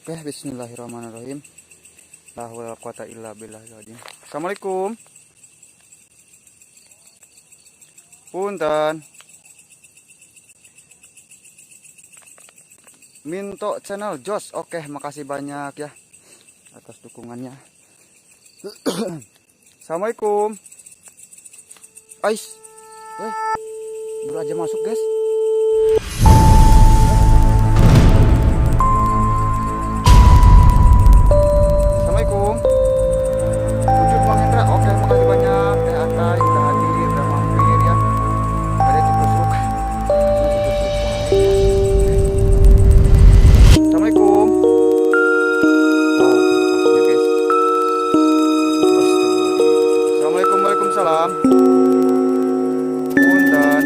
Oke, bismillahirrahmanirrahim. La haula wala quwata illa billahil azim. Assalamualaikum. Punten. Minto channel Jos. Oke, makasih banyak ya atas dukungannya. Assalamualaikum. Ais. Woi. Baru aja masuk, guys. Assalamualaikum. Wujud Bang Hendra. Oke, makasih banyak. Teh Atai udah hadir, udah mampir ya. Ada cukup. Assalamualaikum. Oh, terima kasih ya, guys. Assalamualaikum, waalaikumsalam. Punten.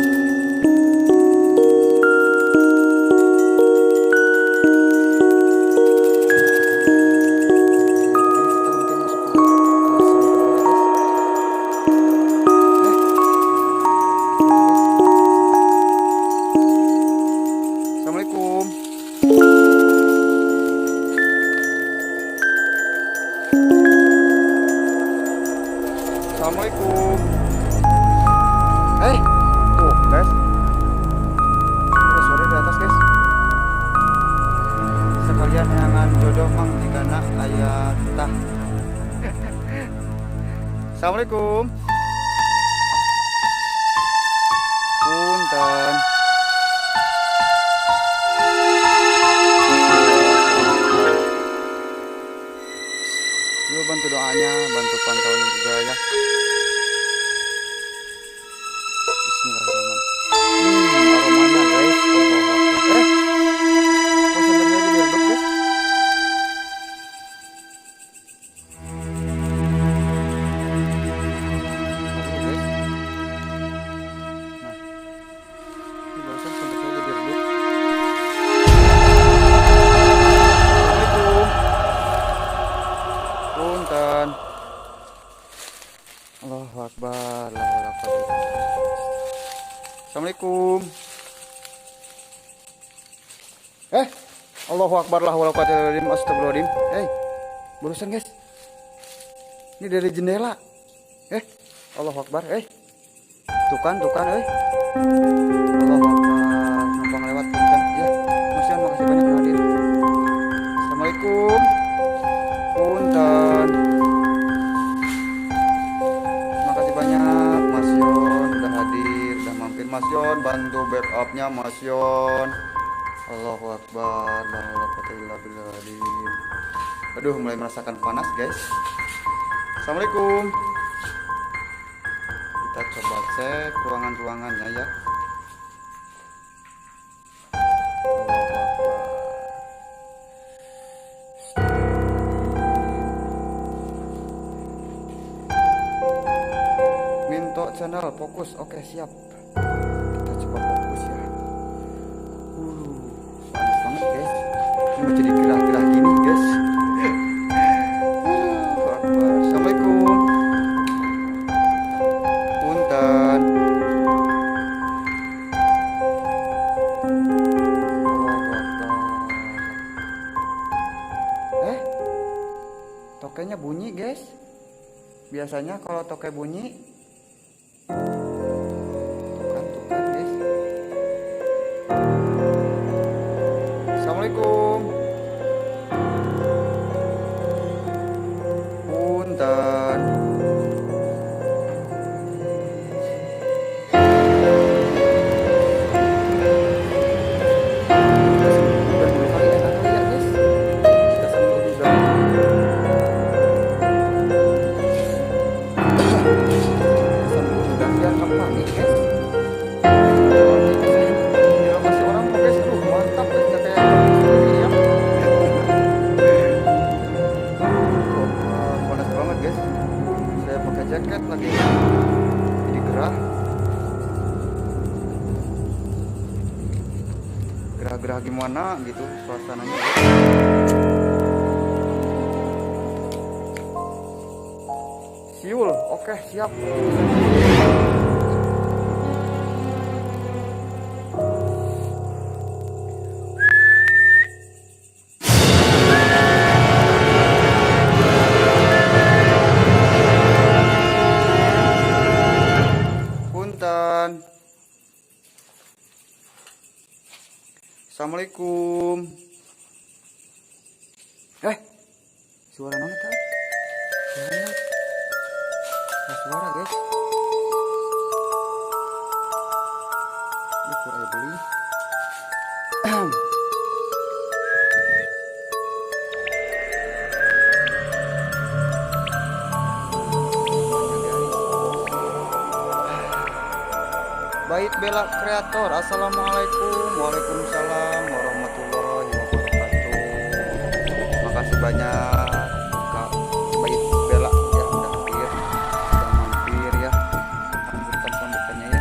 Assalamualaikum. Assalamualaikum. Tuh guys, ada suara di atas guys. Sekalian jangan jodoh mang jika nak ayat tah. Assalamualaikum. Punten. Yuk bantu doanya, bantu pantauan juga ya. Bismillahirrahmanirrahim. Aromanya guys. Kok senternya jadi redup guys? Aduh guys. Nah, ini barusan senternya jadi redup. Assalamualaikum. Punten. Allahu Akbar. Assalamualaikum. Allahu Akbar. La haula wala quwata illa billah. Astagfirullahaladzim. Barusan guys. Ini dari jendela. Allahu Akbar. Tuh kan. Allahu Akbar. Numpang lewat punten. Ya, makasih banyak udah hadir. Assalamualaikum. Punten. Makasih banyak Mas Yon udah hadir, udah mampir. Mas Yon bantu backupnya Mas Yon. Allahu Akbar. La haula wala quwata illa billah. Aduh, mulai merasakan panas guys. Assalamualaikum. Kita coba cek ruangannya ya. Allahu Akbar. Minto channel fokus. Oke, siap. Kita coba fokus ya. Panas banget guys. Ini mau jadi gerah-gerah gini guys. Akbar. Assalamualaikum. Punten. Allahu Akbar. Tokenya bunyi guys. Biasanya kalau toke bunyi tuh kan guys. Assalamualaikum. Punten. Udah dua kali ya guys. Kita sembuh juga. Sembuh juga biar apa nih guys. Di lokasi orang kok guys, mantap guys, gak kayak ini ya. Panas banget guys. Saya pakai jaket lagi, jadi gerah gimana gitu suasananya. Siul, oke siap. Assalamualaikum. Suara mana tadi? Suara guys. Ini suara beli. Baik Bella Kreator, assalamualaikum. Waalaikumsalam warahmatullahi wabarakatuh. Makasih banyak Kak Baik Bella ya udah hadir, sudah mampir ya. Sambutannya ya.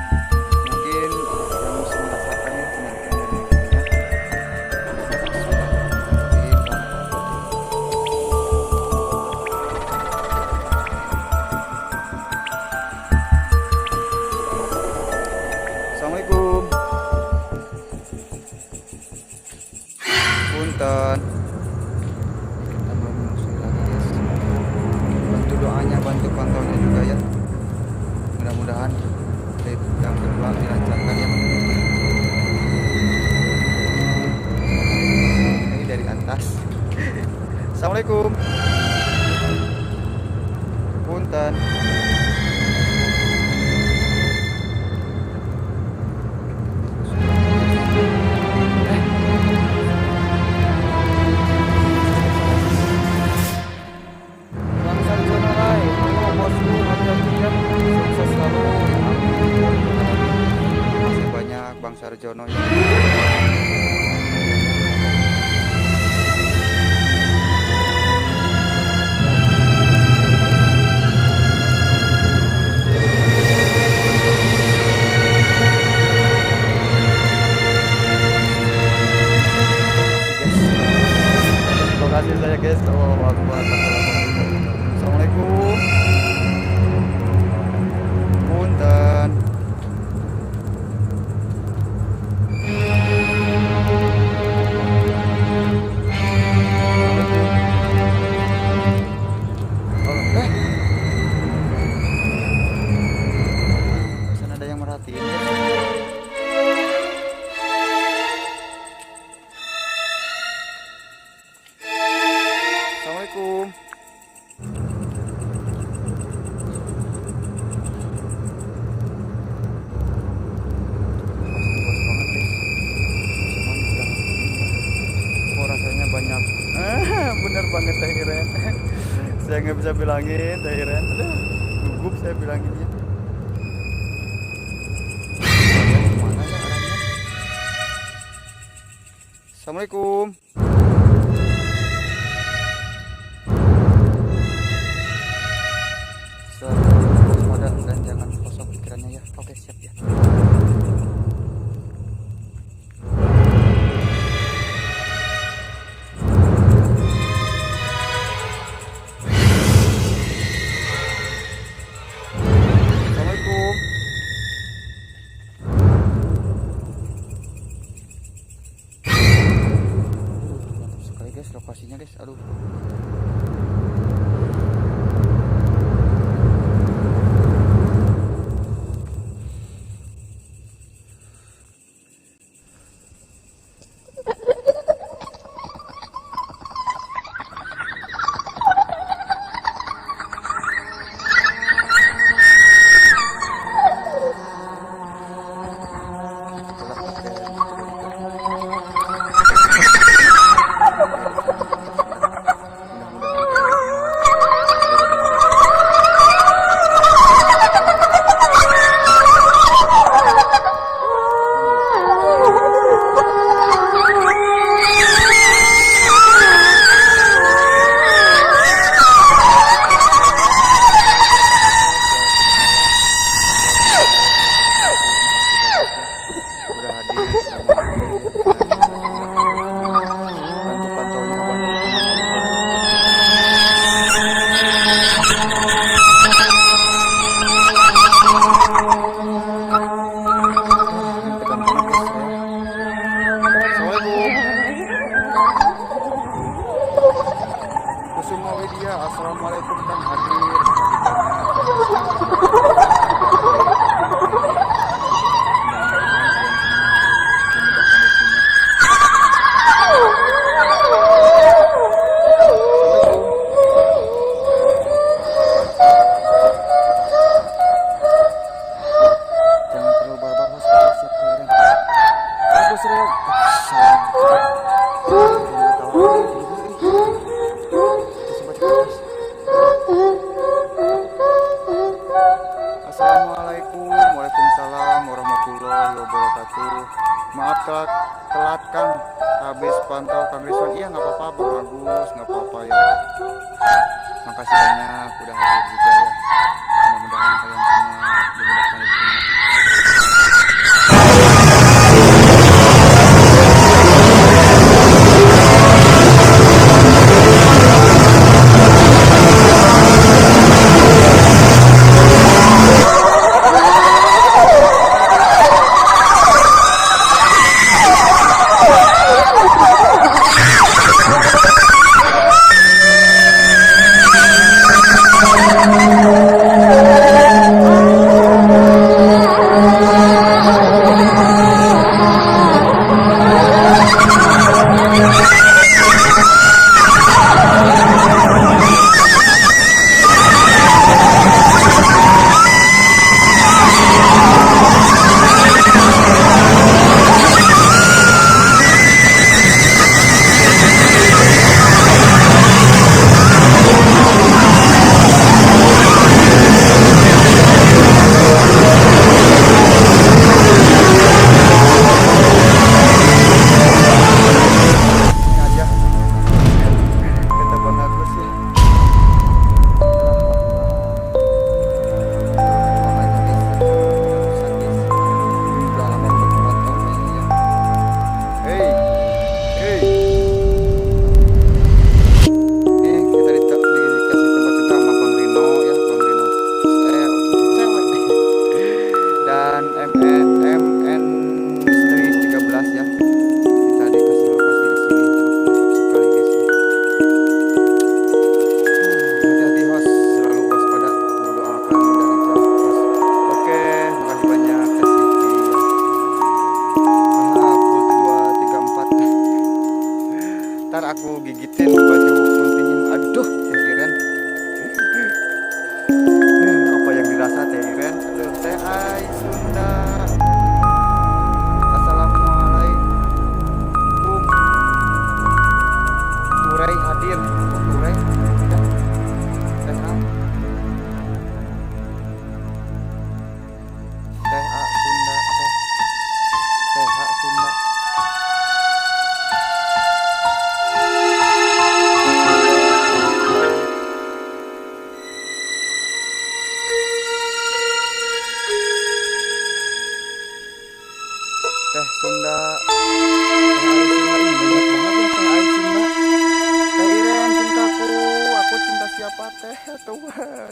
Mungkin yang bisa merasakan ya penyampaian Assalamualaikum. Punten. Kita belum masuk lagi guys. Bantu doanya, bantu pantaunya juga ya. Mudah-mudahan trip yang kedua dilancarkan ya. Ini dari atas. Assalamualaikum. Punten. Bang Sarjono ya. Lokasi saya guys. Assalamualaikum. Punten. Ada yang merhatiin ya. Assalamualaikum. Oh rasanya banyak. Bener banget Teh Iren. Saya nggak bisa bilangin Teh Iren. Aduh, gugup saya bilanginnya. Assalamualaikum. Waspada dan jangan kosong pikirannya ya. Oke siap ya. Assalamualaikum. Sekali guys lokasinya guys, aduh. Assalamualaikum dan hadir. respon iya nggak apa-apa Bang Agus, nggak apa-apa ya. Makasih banyak udah hadir juga ya. Mudah-mudahan kalian semua dimudahkan rezekinya.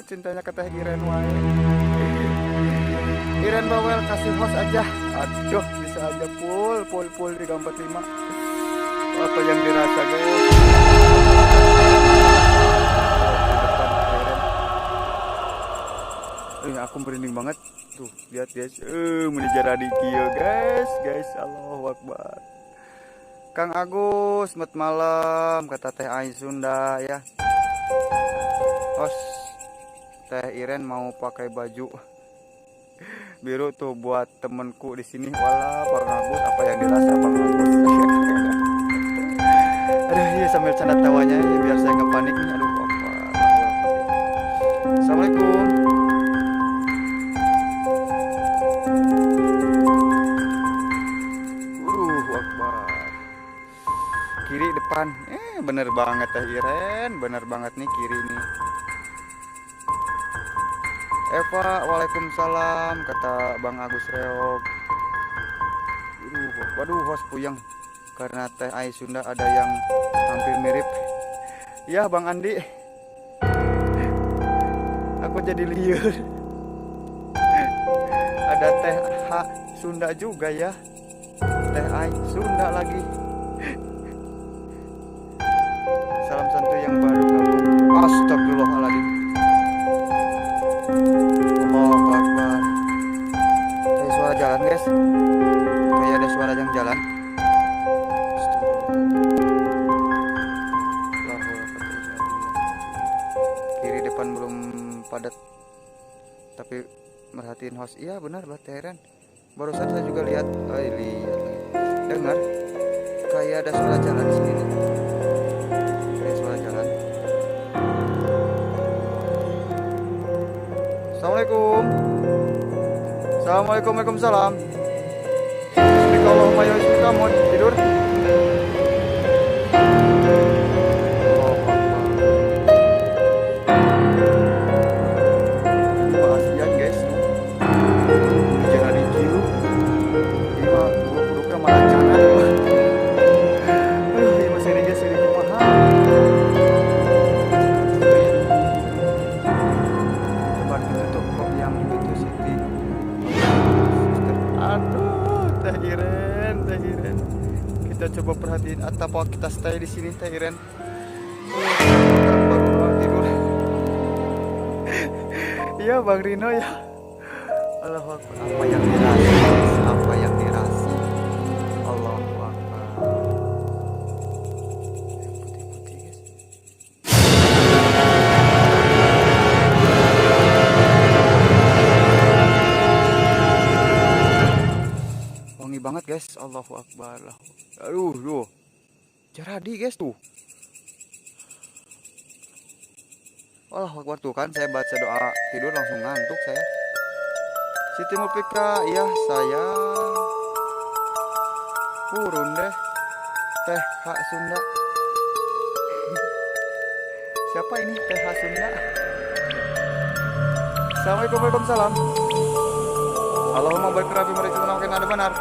Cintanya ke Teh Iren wae. Iren bawel kasih host aja. Aduh, bisa aja full di 45. Apa yang dirasa guys? Aku merinding banget. Tuh, lihat guys. Menijara di kieu guys. Allahu Akbar. Kang Agus, selamat malam kata Teh Ai Sunda ya. Host Teh Iren mau pakai baju biru tuh buat temenku di sini. Walah, Bang Agus, apa yang dirasa Bang Agus? Aduh, iya sambil canda tawanya ya, biar saya nggak panik nih. Aduh, apa? Assalamualaikum. Akbar. Kiri depan. Bener banget Teh Iren, bener banget nih kiri nih. Eva, waalaikumsalam kata Bang Agus Reog. Waduh, host puyeng karena Teh Ai Sunda ada yang hampir mirip. Ya Bang Andi, aku jadi liur. Ada Teh H Sunda juga ya. Teh Ai Sunda lagi. Salam santuy yang baru gabung. Astagfirullahaladzim. Allahu Akbar. Kayak suara jalan guys. Kayak ada suara yang jalan. Kiri depan belum padat. Tapi merhatiin host. Iya benar Bah Teh. Barusan saya juga lihat. Lihat. Dengar. Kayak ada suara jalan di sini nih. Kayak suara jalan. Assalamualaikum. Assalamualaikum, waalaikumsalam. Bismillahirrahmanirrahim. Kamu tidur? Astagfirullahaladzim. Atau kita stay di sini teh Iren. Baru doang tidur. Iya Bang Rino ya. Allahu Akbar. Apa yang dirasa? Apa yang dirasa? Allahu Akbar. Putih-putih guys. Wangi banget guys. Allahu Akbar. Aduh, duh. Jadi guys tuh. Allahu Akbar tuh kan saya baca doa tidur langsung ngantuk saya. Siti Mulpika, ya saya turun deh. Teh Hak Sunda. Siapa ini Teh Hak Sunda? Assalamualaikum warahmatullahi wabarakatuh. Allahumma barik rabbi marij ada benar.